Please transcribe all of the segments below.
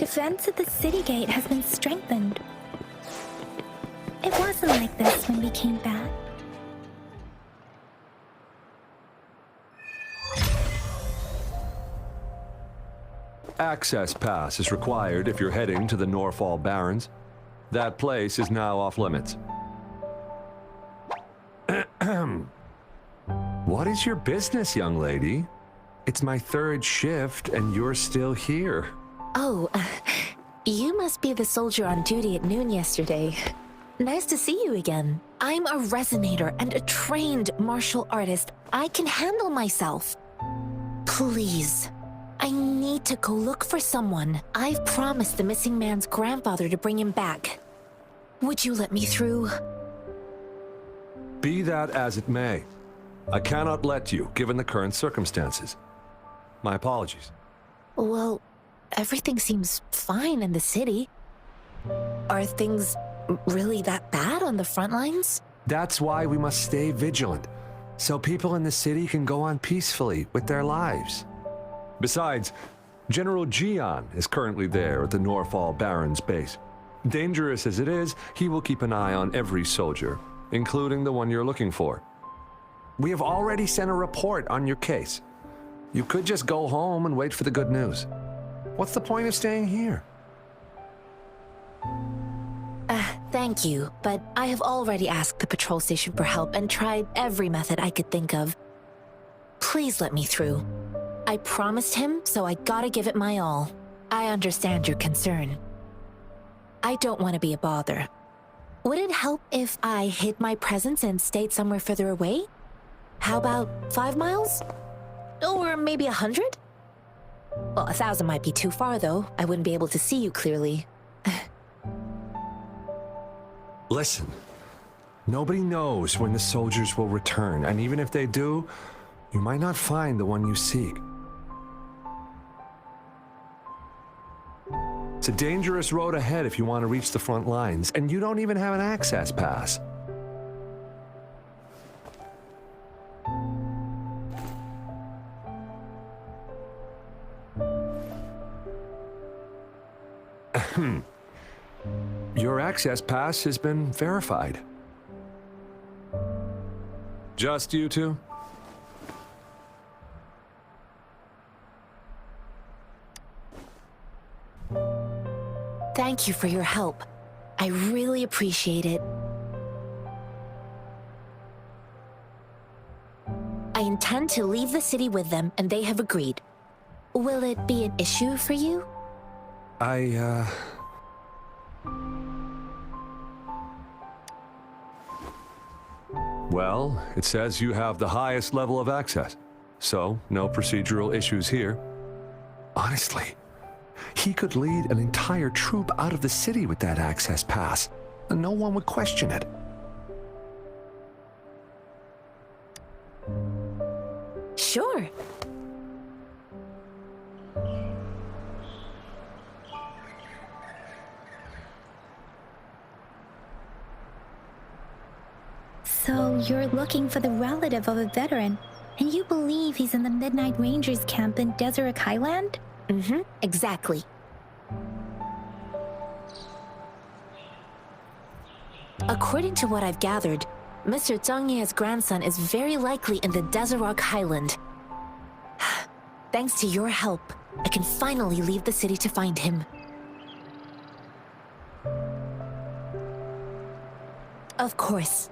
defense at the city gate has been strengthened. It wasn't like this when we came back. Access pass is required if you're heading to the Norfall Barrens. That place is now off limits. What is your business, young lady? It's my third shift and you're still here. Oh, you must be the soldier on duty at noon yesterday. Nice to see you again. I'm a resonator and a trained martial artist. I can handle myself. Please, I need to go look for someone. I've promised the missing man's grandfather to bring him back. Would you let me through? Be that as it may, I cannot let you, given the current circumstances. My apologies. Well, everything seems fine in the city. Are things really that bad on the front lines? That's why we must stay vigilant, so people in the city can go on peacefully with their lives. Besides, General Jian is currently there at the Norfall Barrens base. Dangerous as it is, he will keep an eye on every soldier, including the one you're looking for. We have already sent a report on your case. You could just go home and wait for the good news. What's the point of staying here? Thank you, but I have already asked the patrol station for help and tried every method I could think of. Please let me through. I promised him, so I gotta give it my all. I understand your concern. I don't want to be a bother. Would it help if I hid my presence and stayed somewhere further away? How about 5 miles? Or maybe 100? Well, 1,000 might be too far, though. I wouldn't be able to see you clearly. Listen, nobody knows when the soldiers will return, and even if they do, you might not find the one you seek. It's a dangerous road ahead if you want to reach the front lines, and you don't even have an access pass. Your access pass has been verified. Just you two? Thank you for your help. I really appreciate it. I intend to leave the city with them, and they have agreed. Will it be an issue for you? Well, it says you have the highest level of access, so no procedural issues here. Honestly, he could lead an entire troop out of the city with that access pass, and no one would question it. Sure. So you're looking for the relative of a veteran, and you believe he's in the Midnight Rangers camp in Deseret Highland? Mm-hmm, exactly. According to what I've gathered, Mr. Zhang Ye's grandson is very likely in the Deseret Highland. Thanks to your help, I can finally leave the city to find him. Of course.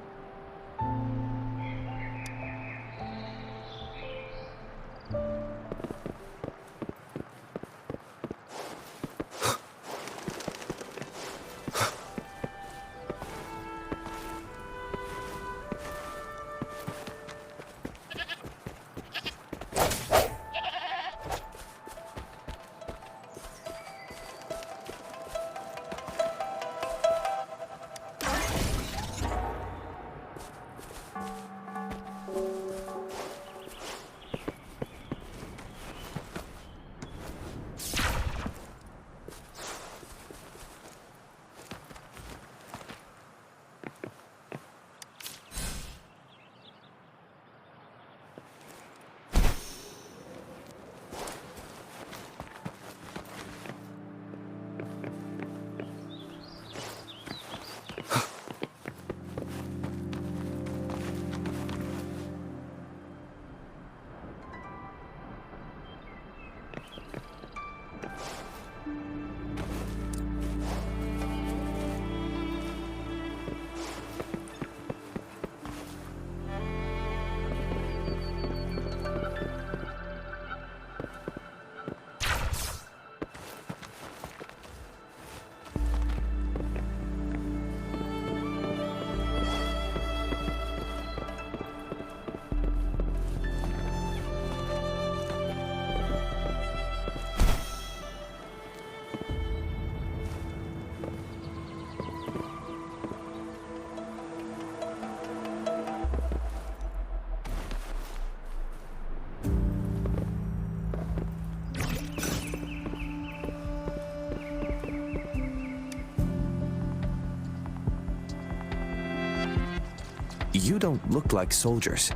You don't look like soldiers.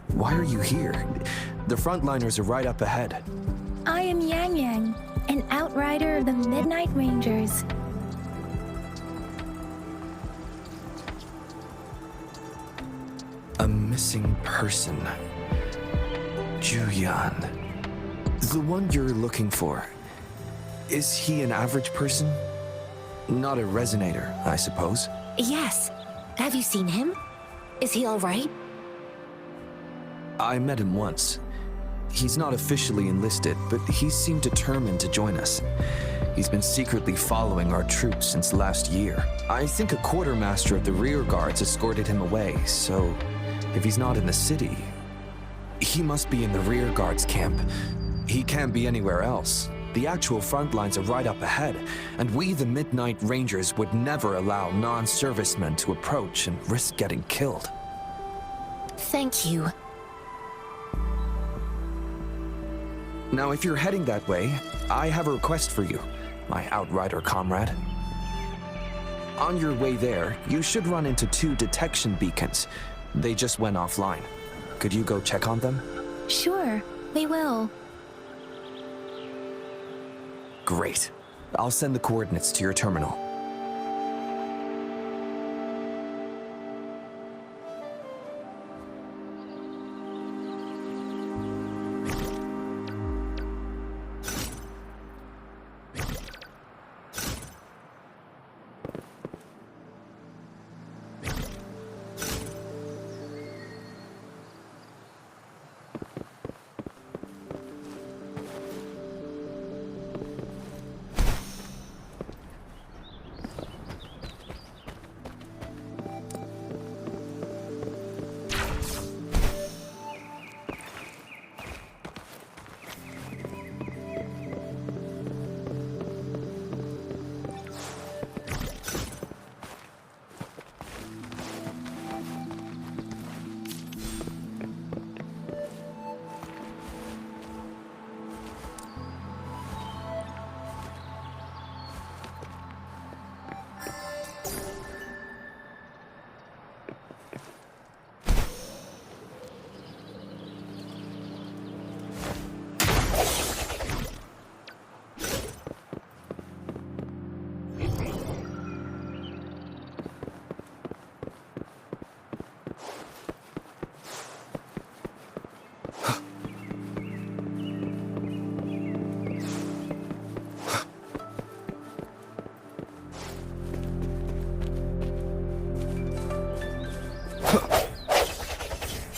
Why are you here? The frontliners are right up ahead. I am Yang Yang, an outrider of the Midnight Rangers. A missing person. Juyan. The one you're looking for. Is he an average person? Not a resonator, I suppose. Yes. Have you seen him? Is he all right? I met him once. He's not officially enlisted, but he seemed determined to join us. He's been secretly following our troops since last year. I think a quartermaster of the rear guards escorted him away, so if he's not in the city, he must be in the rear guards camp. He can't be anywhere else. The actual front lines are right up ahead, and we, the Midnight Rangers, would never allow non-servicemen to approach and risk getting killed. Thank you. Now, if you're heading that way, I have a request for you, my outrider comrade. On your way there, you should run into 2 detection beacons. They just went offline. Could you go check on them? Sure, we will. Great. I'll send the coordinates to your terminal.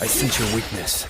I sense your weakness.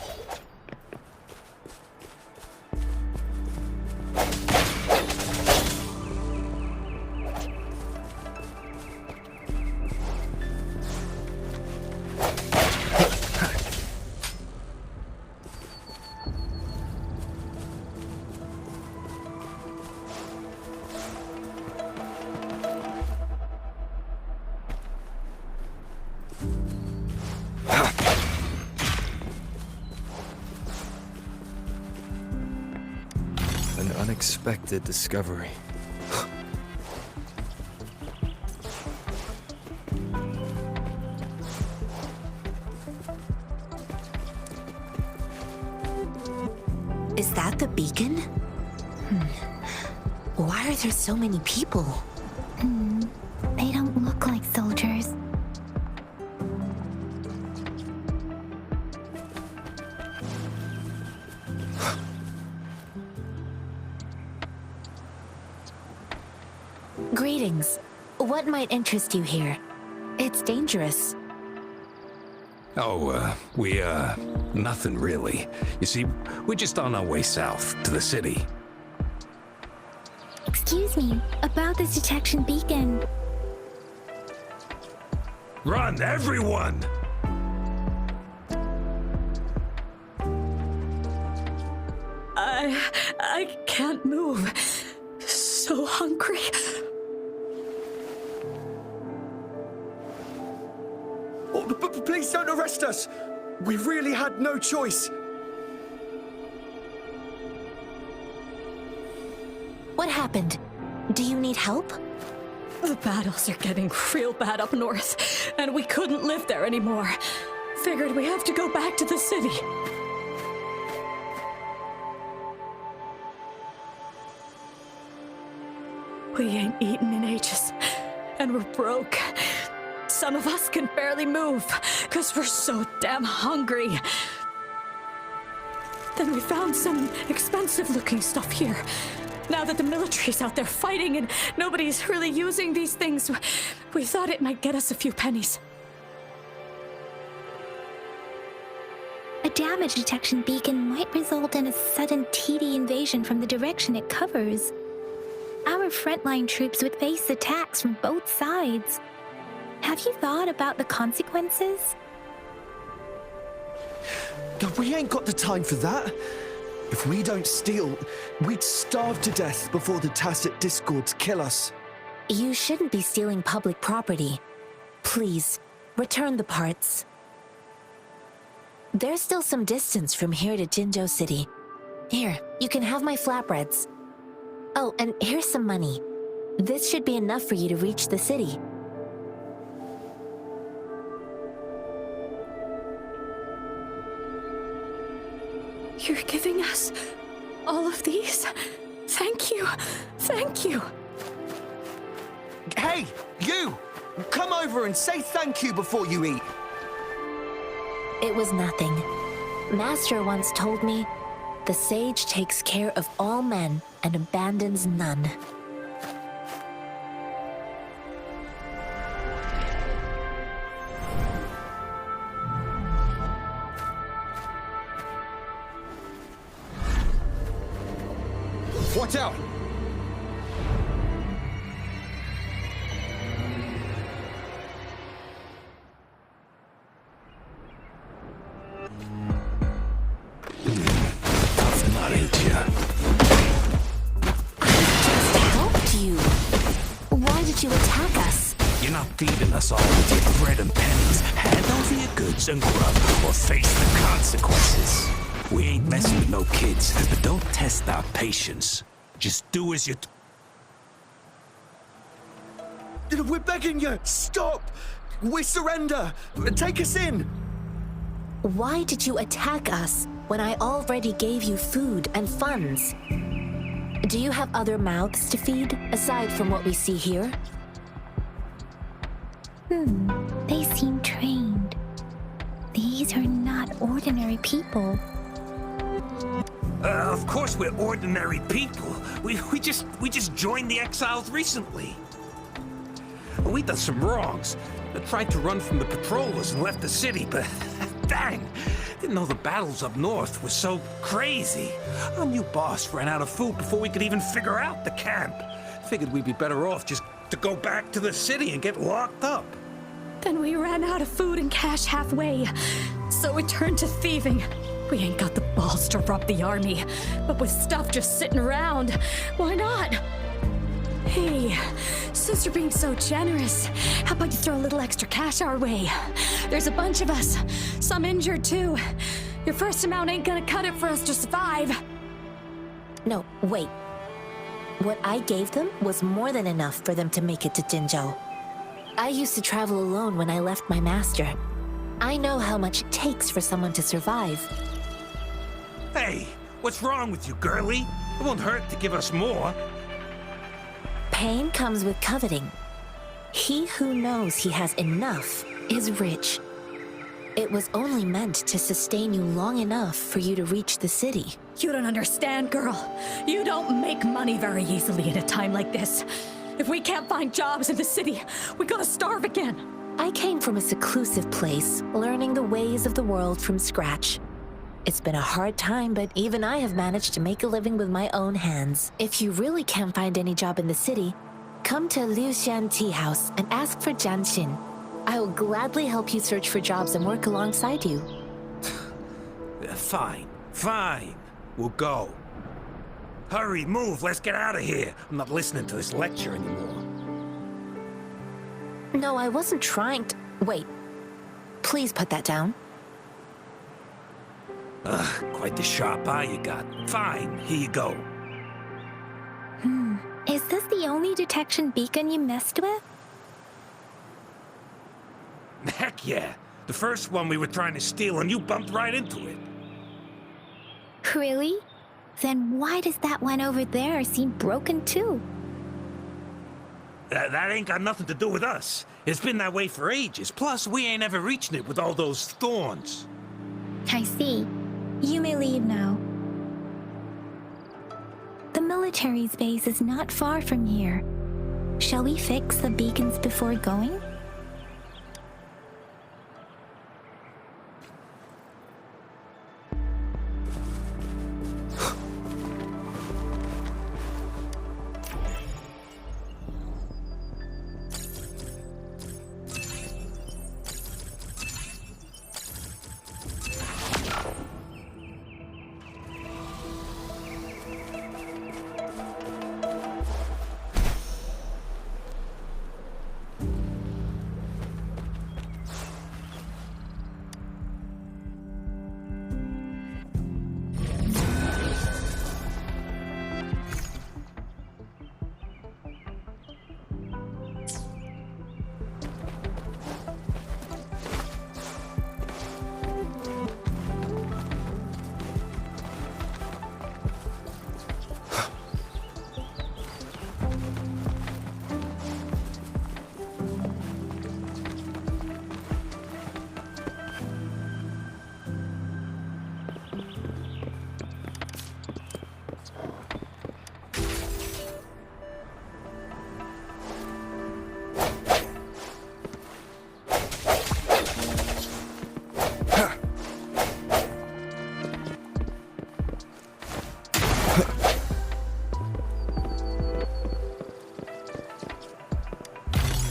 An unexpected discovery. Is that the beacon? Why are there so many people? They don't look like soldiers. Greetings. What might interest you here? It's dangerous. Oh, nothing really. You see, we're just on our way south to the city. Excuse me, about this detection beacon. Run, everyone! I can't move. So hungry. Please don't arrest us! We really had no choice. What happened? Do you need help? The battles are getting real bad up north, and we couldn't live there anymore. Figured we have to go back to the city. We ain't eaten in ages, and we're broke. Some of us can barely move, because we're so damn hungry. Then we found some expensive-looking stuff here. Now that the military's out there fighting and nobody's really using these things, we thought it might get us a few pennies. A damage detection beacon might result in a sudden TD invasion from the direction it covers. Our frontline troops would face attacks from both sides. Have you thought about the consequences? We ain't got the time for that. If we don't steal, we'd starve to death before the Tacit Discords kill us. You shouldn't be stealing public property. Please, return the parts. There's still some distance from here to Jinzhou City. Here, you can have my flatbreads. Oh, and here's some money. This should be enough for you to reach the city. You're giving us all of these? Thank you. Thank you. Hey, you! Come over and say thank you before you eat. It was nothing. Master once told me, the sage takes care of all men and abandons none. Watch out! Tough nut, ain't ya? Just helped you. Why did you attack us? You're not feeding us all with your bread and pennies. Hand over your goods and grub, or face the consequences. We ain't messing with no kids, but don't test our patience. Just do as you... We're begging you! Stop! We surrender! Take us in! Why did you attack us when I already gave you food and funds? Do you have other mouths to feed, aside from what we see here? They seem trained. These are not ordinary people. Of course we're ordinary people. We just joined the exiles recently. We done some wrongs. I tried to run from the patrollers and left the city, but dang, didn't know the battles up north were so crazy. Our new boss ran out of food before we could even figure out the camp. Figured we'd be better off just to go back to the city and get locked up. Then we ran out of food and cash halfway, so we turned to thieving. We ain't got the balls to rob the army, but with stuff just sitting around, why not? Hey, since you're being so generous, how about you throw a little extra cash our way? There's a bunch of us, some injured too. Your first amount ain't gonna cut it for us to survive. No, wait. What I gave them was more than enough for them to make it to Jinzhou. I used to travel alone when I left my master. I know how much it takes for someone to survive. Hey, what's wrong with you, girlie? It won't hurt to give us more. Pain comes with coveting. He who knows he has enough is rich. It was only meant to sustain you long enough for you to reach the city. You don't understand, girl. You don't make money very easily at a time like this. If we can't find jobs in the city, we're gonna starve again. I came from a seclusive place, learning the ways of the world from scratch. It's been a hard time, but even I have managed to make a living with my own hands. If you really can't find any job in the city, come to Liu Xian Tea House and ask for Jian Xin. I will gladly help you search for jobs and work alongside you. Fine, fine. We'll go. Hurry, move, let's get out of here. I'm not listening to this lecture anymore. No, I wasn't trying to... Wait. Please put that down. Quite the sharp eye you got. Fine, here you go. Is this the the only detection beacon you messed with? Heck yeah. The first one we were trying to steal and you bumped right into it. Really? Then why does that one over there seem broken too? That ain't got nothing to do with us. It's been that way for ages. Plus, we ain't ever reaching it with all those thorns. I see. You may leave now. The military's base is not far from here. Shall we fix the beacons before going?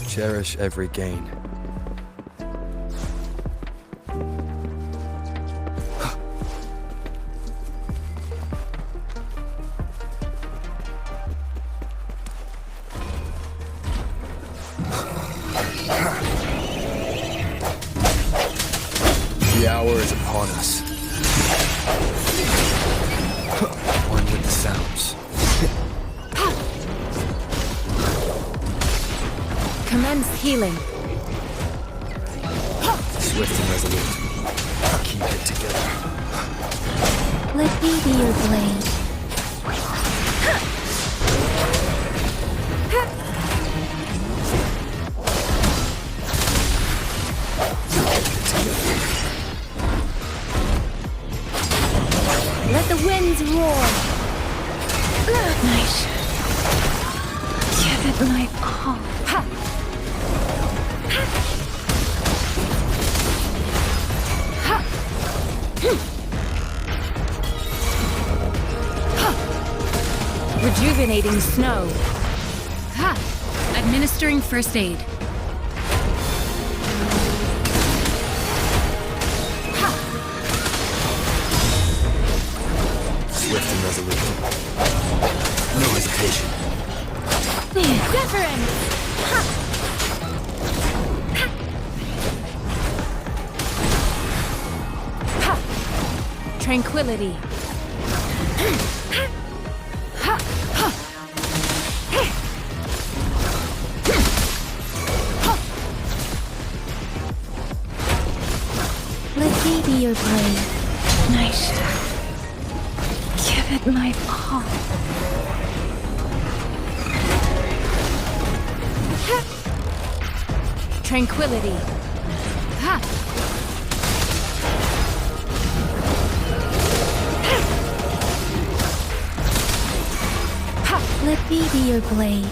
Cherish every gain. The hour is upon us. One with the sounds. Commence healing. Swift and resolute. Keep it together. Let me be your blade. Let the winds roar. Nice. Give it my all. Rejuvenating snow. Ha! Administering first aid. Swift and resolute. No hesitation. Wuthering! Tranquility. Let me be your blade. Nice. Give it my all. Tranquility. Ha! Let me be your blade.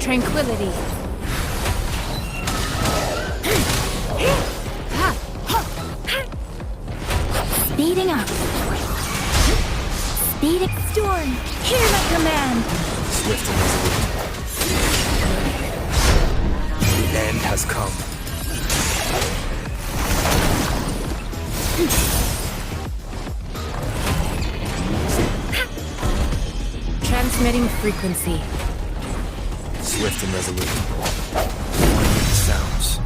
Tranquility. Speeding up. Speeding storm. Hear my command. Swift and resolute. The end has come. Transmitting frequency. Swift and resolute. One with the sounds.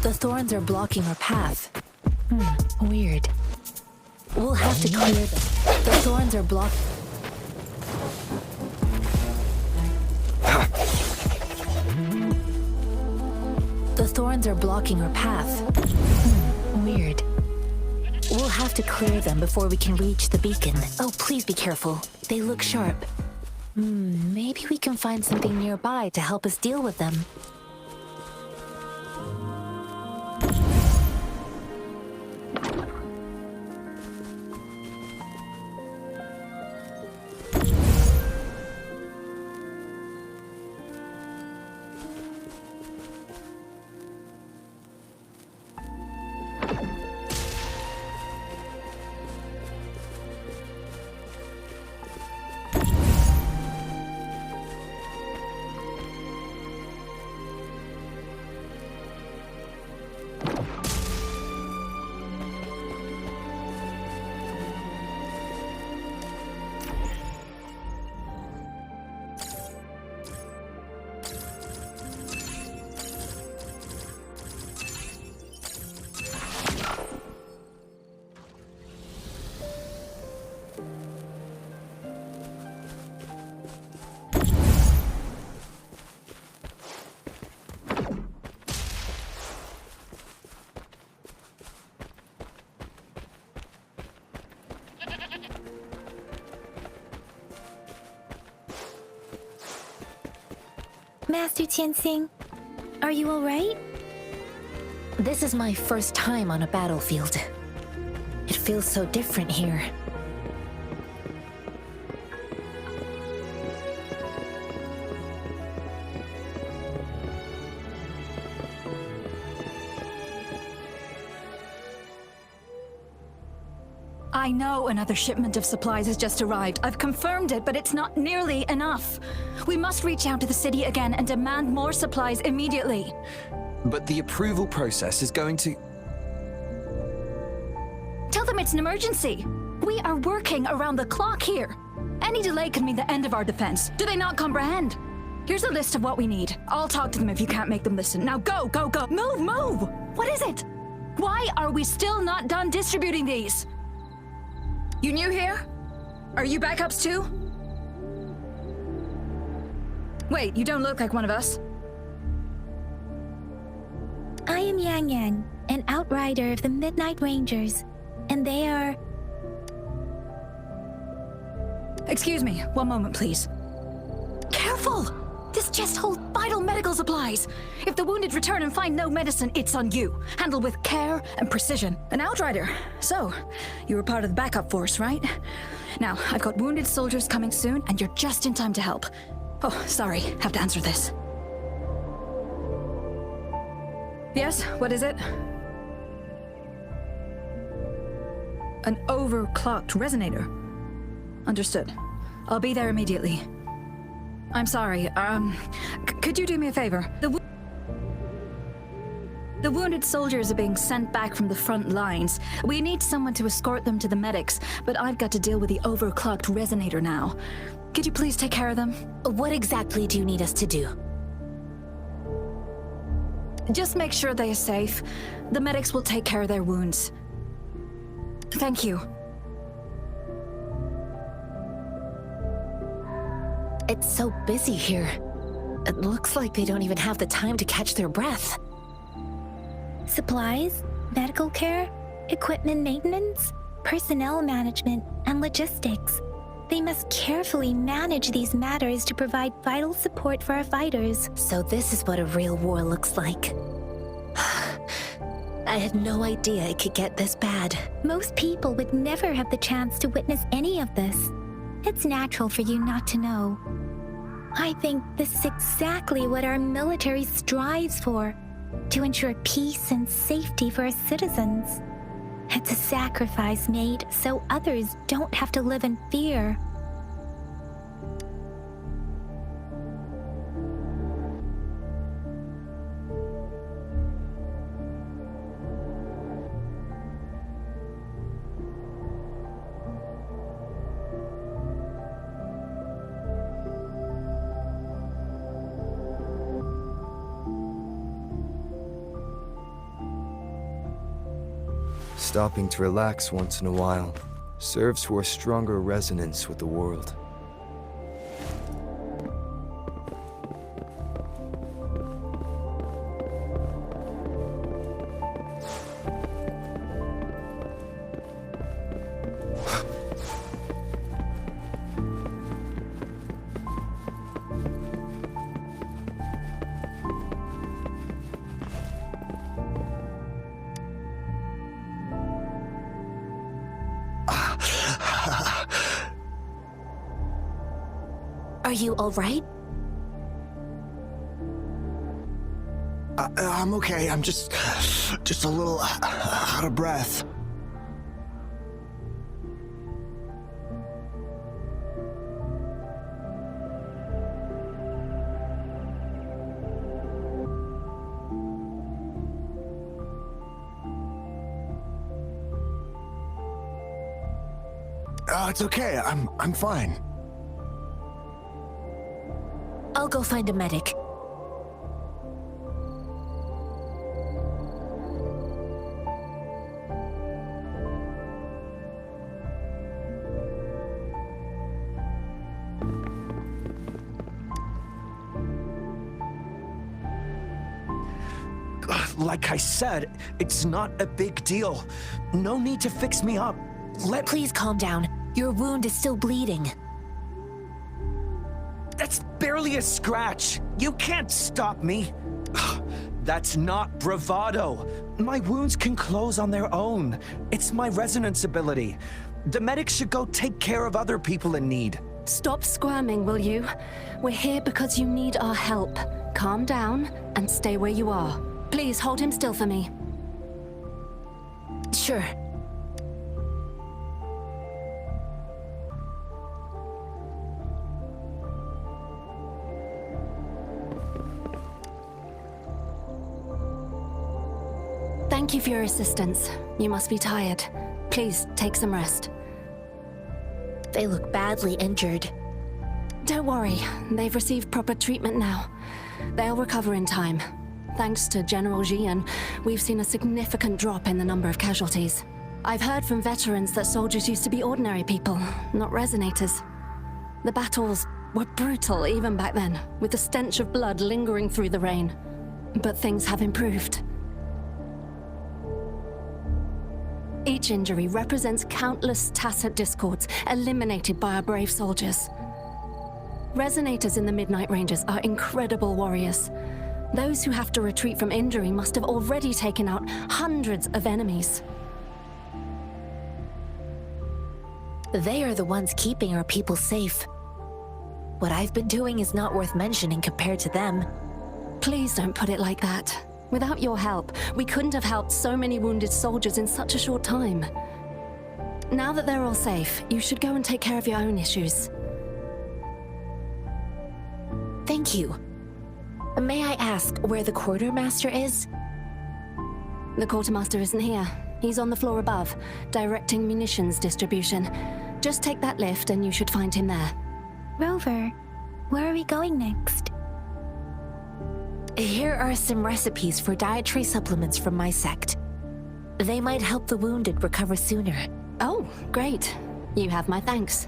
The thorns are blocking our path. Weird. We'll have to clear them. The thorns are blocked. The thorns are blocking our path. Weird. We'll have to clear them before we can reach the beacon. Oh, please be careful. They look sharp. Maybe we can find something nearby to help us deal with them. Master Tianxing, are you alright? This is my first time on a battlefield. It feels so different here. I know another shipment of supplies has just arrived. I've confirmed it, but it's not nearly enough. We must reach out to the city again and demand more supplies immediately. But the approval process is going to... Tell them it's an emergency. We are working around the clock here. Any delay could mean the end of our defense. Do they not comprehend? Here's a list of what we need. I'll talk to them if you can't make them listen. Now go, go, go. Move, move! What is it? Why are we still not done distributing these? You new here? Are you backups too? Wait, you don't look like one of us. I am Yang Yang, an outrider of the Midnight Rangers, and they are... Excuse me, one moment, please. Careful! This chest holds vital medical supplies. If the wounded return and find no medicine, it's on you. Handled with care and precision. An outrider. So, you were part of the backup force, right? Now, I've got wounded soldiers coming soon, and you're just in time to help. Oh, sorry, have to answer this. Yes, what is it? An overclocked resonator. Understood. I'll be there immediately. I'm sorry, could you do me a favor? The wounded soldiers are being sent back from the front lines. We need someone to escort them to the medics, but I've got to deal with the overclocked resonator now. Could you please take care of them? What exactly do you need us to do? Just make sure they are safe. The medics will take care of their wounds. Thank you. It's so busy here. It looks like they don't even have the time to catch their breath. Supplies, medical care, equipment maintenance, personnel management, and logistics. They must carefully manage these matters to provide vital support for our fighters. So this is what a real war looks like. I had no idea it could get this bad. Most people would never have the chance to witness any of this. It's natural for you not to know. I think this is exactly what our military strives for, to ensure peace and safety for our citizens. It's a sacrifice made so others don't have to live in fear. Stopping to relax once in a while serves for a stronger resonance with the world. Are you all right? I'm okay. I'm just a little out of breath. It's okay. I'm fine. I'll go find a medic. Like I said, it's not a big deal. No need to fix me up. Please calm down. Your wound is still bleeding. That's barely a scratch. You can't stop me. That's not bravado. My wounds can close on their own. It's my resonance ability. The medics should go take care of other people in need. Stop squirming, will you? We're here because you need our help. Calm down and stay where you are. Please hold him still for me. Sure. Thank you for your assistance. You must be tired. Please take some rest. They look badly injured. Don't worry, they've received proper treatment now. They'll recover in time. Thanks to General Jian, we've seen a significant drop in the number of casualties. I've heard from veterans that soldiers used to be ordinary people, not resonators. The battles were brutal even back then, with the stench of blood lingering through the rain. But things have improved. Each injury represents countless tacit discords eliminated by our brave soldiers. Resonators in the Midnight Rangers are incredible warriors. Those who have to retreat from injury must have already taken out hundreds of enemies. They are the ones keeping our people safe. What I've been doing is not worth mentioning compared to them. Please don't put it like that. Without your help, we couldn't have helped so many wounded soldiers in such a short time. Now that they're all safe, you should go and take care of your own issues. Thank you. May I ask where the quartermaster is? The quartermaster isn't here. He's on the floor above, directing munitions distribution. Just take that lift and you should find him there. Rover, where are we going next? Here are some recipes for dietary supplements from my sect. They might help the wounded recover sooner. Oh, great. You have my thanks.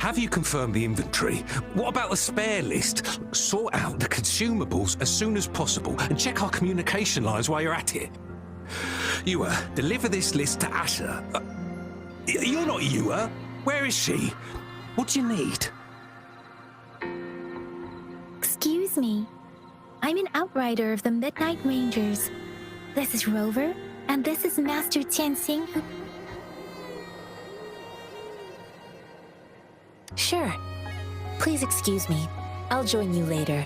Have you confirmed the inventory? What about the spare list? Sort out the consumables as soon as possible and check our communication lines while you're at it. Yua, deliver this list to Asher. You're not Yua. Where is she? What do you need? Excuse me. I'm an outrider of the Midnight Rangers. This is Rover, and this is Master Tianxing. Sure. Please excuse me. I'll join you later.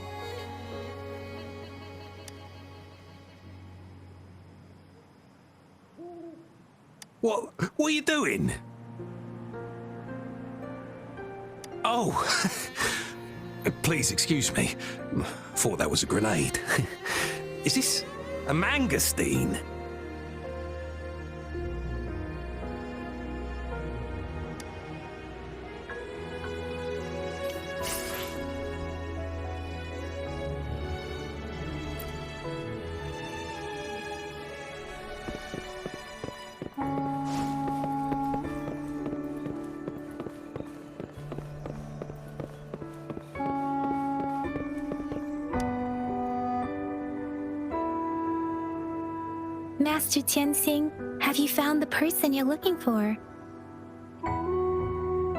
What are you doing? Oh, please excuse me. Thought that was a grenade. Is this a mangosteen? Master Tianxing, have you found the person you're looking for?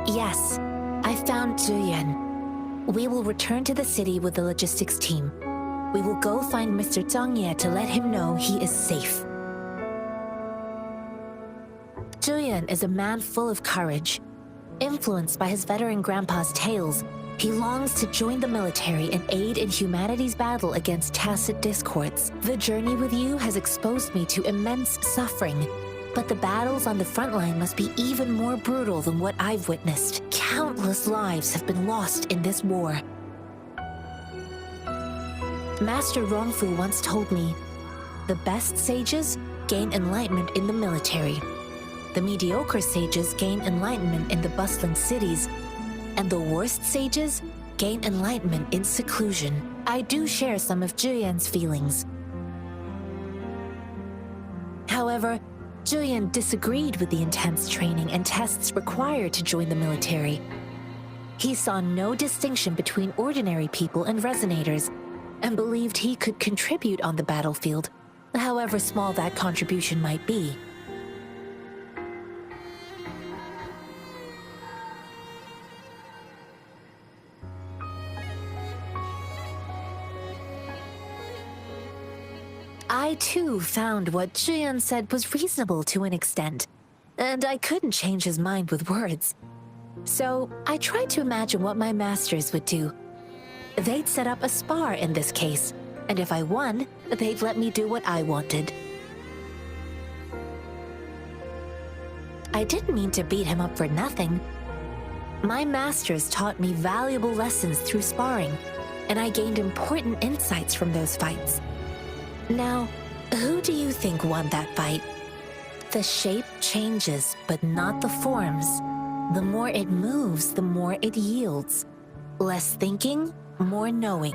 Yes, I found Zhuyan. We will return to the city with the logistics team. We will go find Mr. Zhang Ye to let him know he is safe. Zhuyan is a man full of courage. Influenced by his veteran grandpa's tales, he longs to join the military and aid in humanity's battle against tacit discords. The journey with you has exposed me to immense suffering, but the battles on the front line must be even more brutal than what I've witnessed. Countless lives have been lost in this war. Master Rongfu once told me, the best sages gain enlightenment in the military. The mediocre sages gain enlightenment in the bustling cities, and the worst sages gain enlightenment in seclusion. I do share some of Zhuyan's feelings. However, Zhuyan disagreed with the intense training and tests required to join the military. He saw no distinction between ordinary people and resonators, and believed he could contribute on the battlefield, however small that contribution might be. I too found what Zhuyan said was reasonable to an extent, and I couldn't change his mind with words. So I tried to imagine what my masters would do. They'd set up a spar in this case, and if I won, they'd let me do what I wanted. I didn't mean to beat him up for nothing. My masters taught me valuable lessons through sparring, and I gained important insights from those fights. Now, who do you think won that fight? The shape changes, but not the forms. The more it moves, the more it yields. Less thinking, more knowing.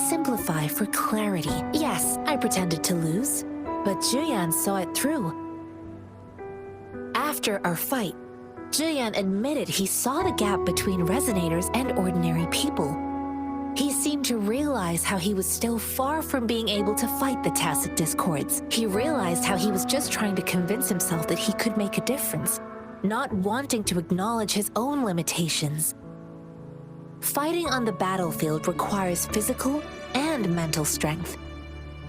Simplify for clarity. Yes, I pretended to lose, but Zhuyan saw it through. After our fight, Zhuyan admitted he saw the gap between resonators and ordinary people. He seemed to realize how he was still far from being able to fight the tacit discords. He realized how he was just trying to convince himself that he could make a difference, not wanting to acknowledge his own limitations. Fighting on the battlefield requires physical and mental strength,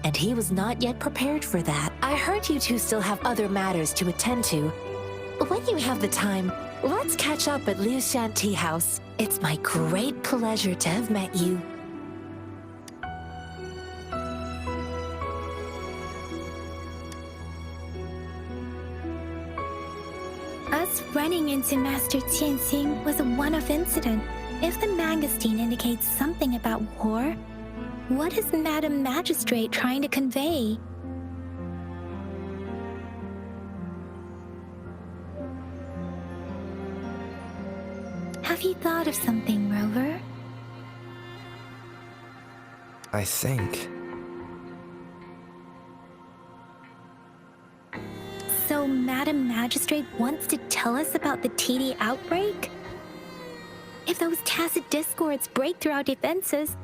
and he was not yet prepared for that. I heard you two still have other matters to attend to. When you have the time, let's catch up at Liu Shan Tea House. It's my great pleasure to have met you. Us running into Master Tianxing was a one-off incident. If the mangosteen indicates something about war, what is Madam Magistrate trying to convey? Have you thought of something, Rover? I think. So Madam Magistrate wants to tell us about the TD outbreak? If those tacit discords break through our defenses,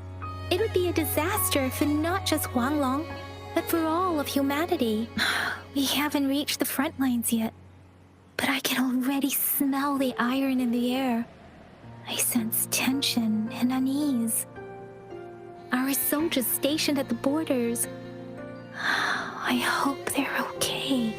it would be a disaster for not just Huanglong, but for all of humanity. We haven't reached the front lines yet, but I can already smell the iron in the air. I sense tension and unease. Our soldiers stationed at the borders, I hope they're okay.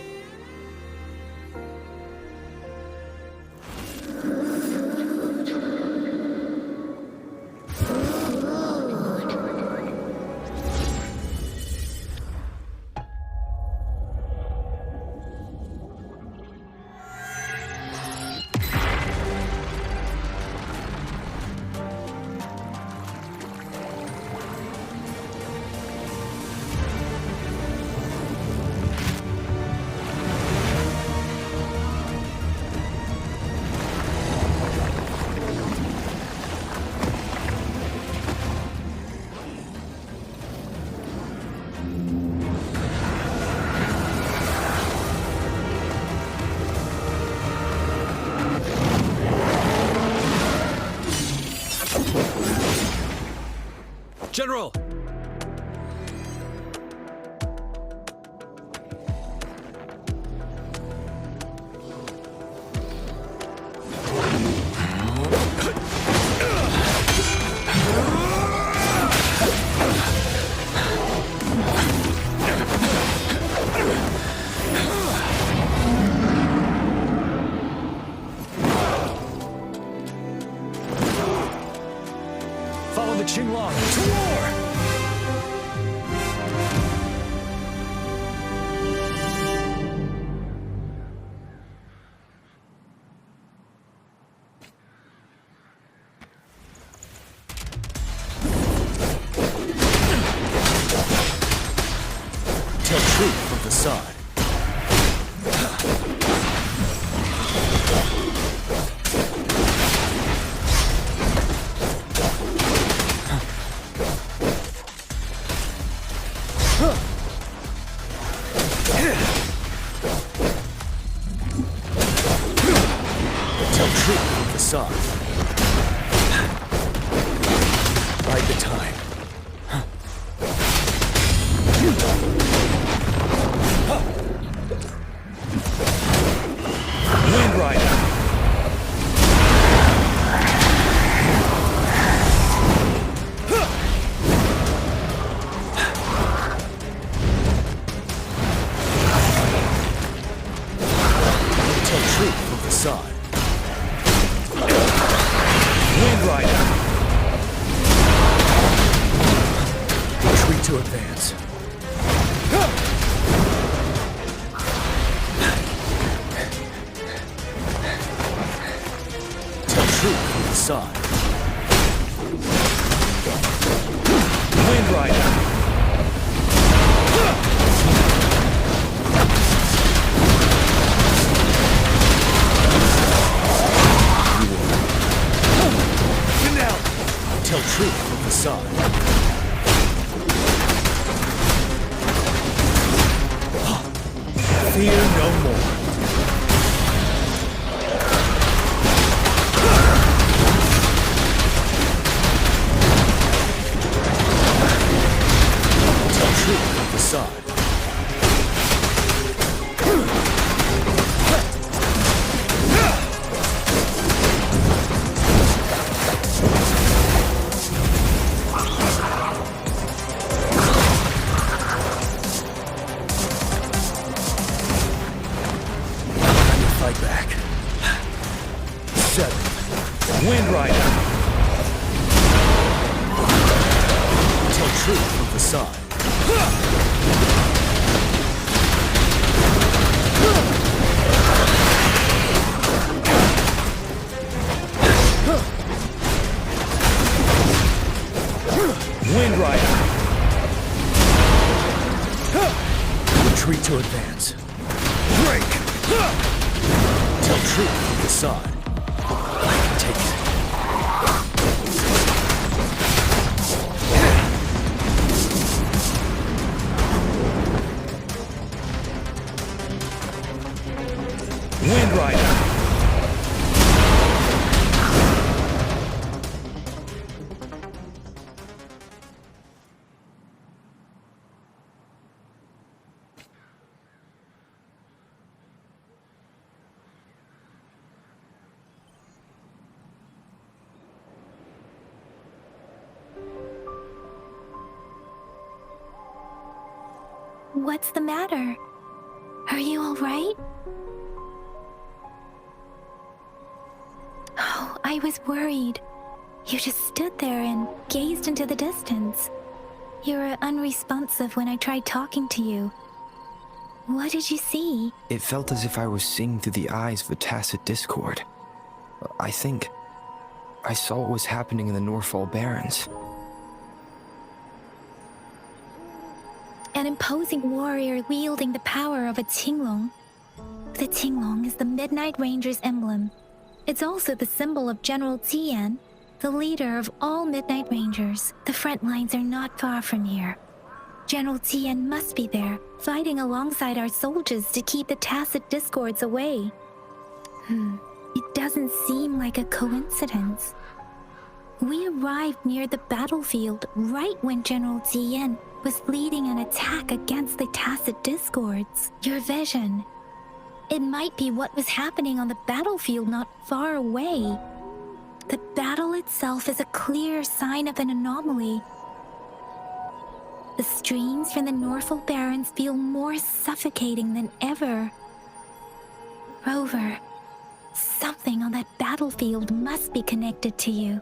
General! Follow the Qinglong to war! Tell truth from the side. Tell truth from the side. Bide the time. Wind Rider. Tell truth from the side. Wind Rider. Retreat to advance. Tell truth from the side. Wind Rider. Tell truth from the side. Fear no more. Tell truth from the side. Fight back. 7. Wind Rider. Tell truth from the side. Wind Rider. Retreat to advance. Break. Tell truth from the side. I can take it. Wind Rider. What's the matter? Are you all right? Oh, I was worried. You just stood there and gazed into the distance. You were unresponsive when I tried talking to you. What did you see? It felt as if I was seeing through the eyes of a tacit discord. I think I saw what was happening in the Norfall Barrens. An imposing warrior wielding the power of a Tinglong. The Tinglong is the Midnight Ranger's emblem. It's also the symbol of General Tian, the leader of all Midnight Rangers. The front lines are not far from here. General Tian must be there, fighting alongside our soldiers to keep the tacit discords away. It doesn't seem like a coincidence. We arrived near the battlefield right when General Tian was leading an attack against the tacit discords. Your vision. It might be what was happening on the battlefield not far away. The battle itself is a clear sign of an anomaly. The streams from the Norfall Barrens feel more suffocating than ever. Rover, something on that battlefield must be connected to you,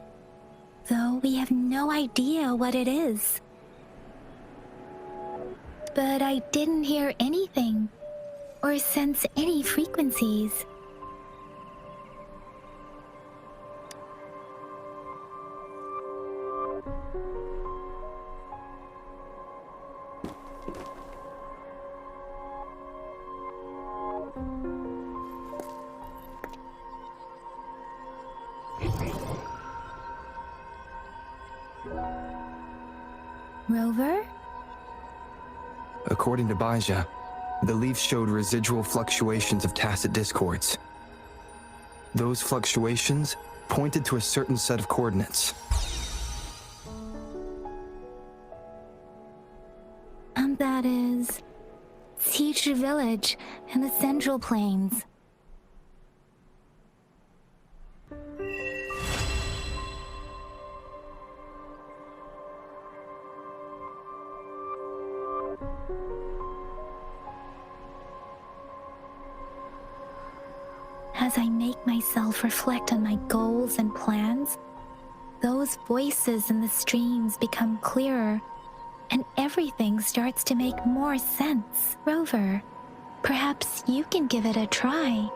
though we have no idea what it is. But I didn't hear anything, or sense any frequencies. Rover? According to Baija, the leaf showed residual fluctuations of tacit discords. Those fluctuations pointed to a certain set of coordinates. And that is Teacher Village in the Central Plains. As I make myself reflect on my goals and plans, those voices in the streams become clearer, and everything starts to make more sense. Rover, perhaps you can give it a try.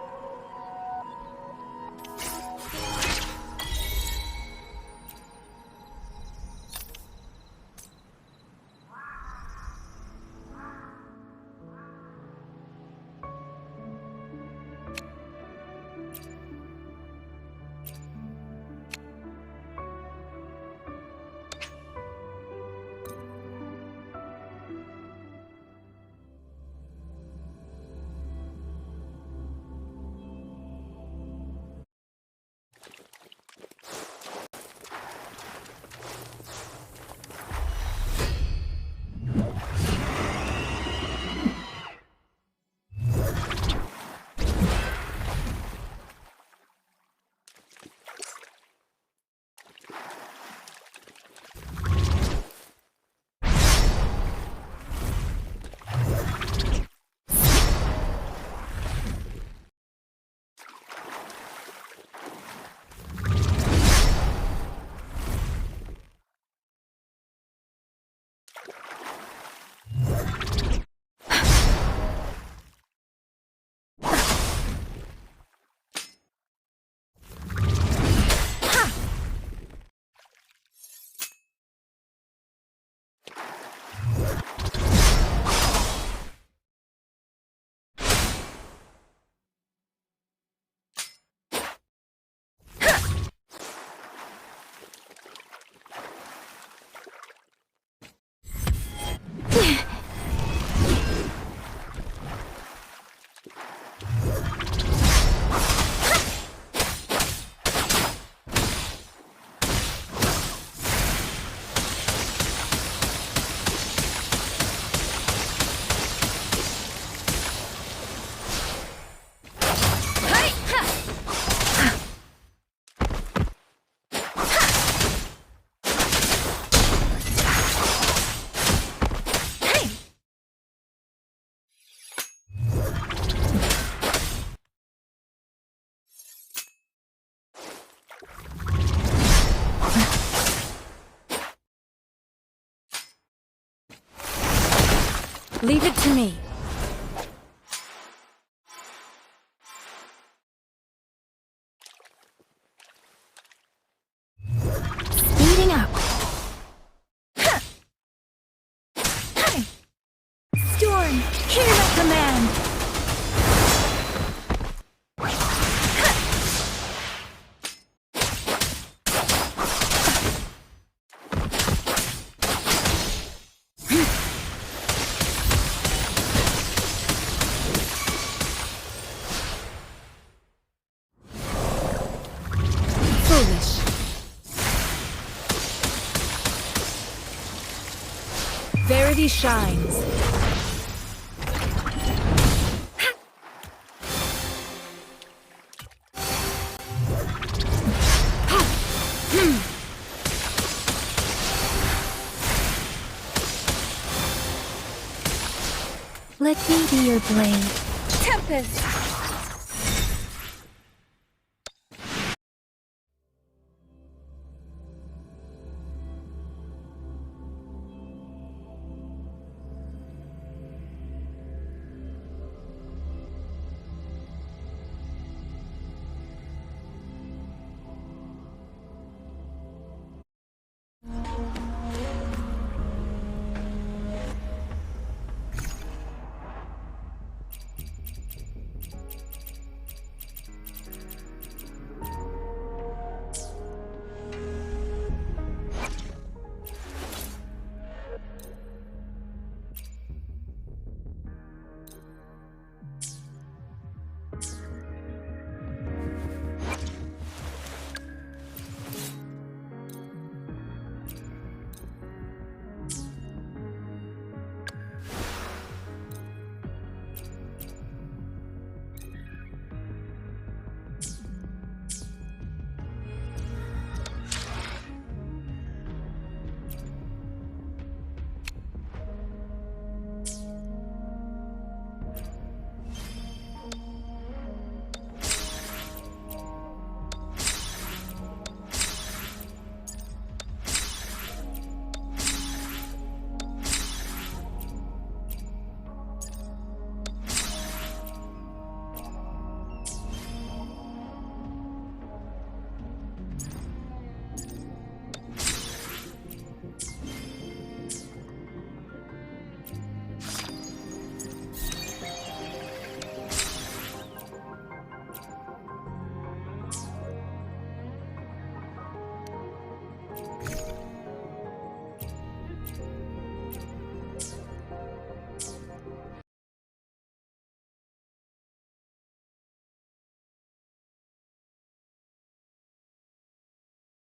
Leave it to me. Speeding up. Storm, hear my command. Foolish. Verity shines. Let me be your blade. Tempest!